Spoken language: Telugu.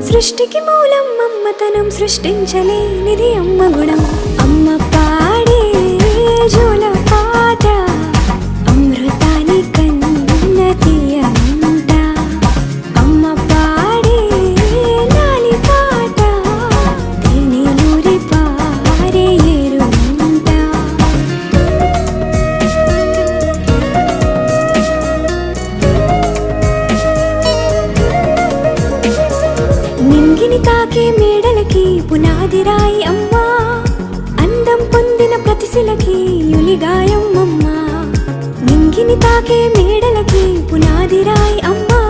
సృష్టికి మూలం అమ్మతనం, సృష్టించలేనిది అమ్మ గుణం. అమ్మ పాడే జోల పాట అమృతాని కన్న తీయంట. అమ్మ పాడే లాలి పాట తేనెలూరి పారే ఏరుంట. నింగిని తాకే మేడలకి పునాది రాయి అమ్మా, అందం పొందిన ప్రతిశిలకి యులిగాయం అమ్మా. నింగిని తాకే మేడలకి పునాది రాయి అమ్మా,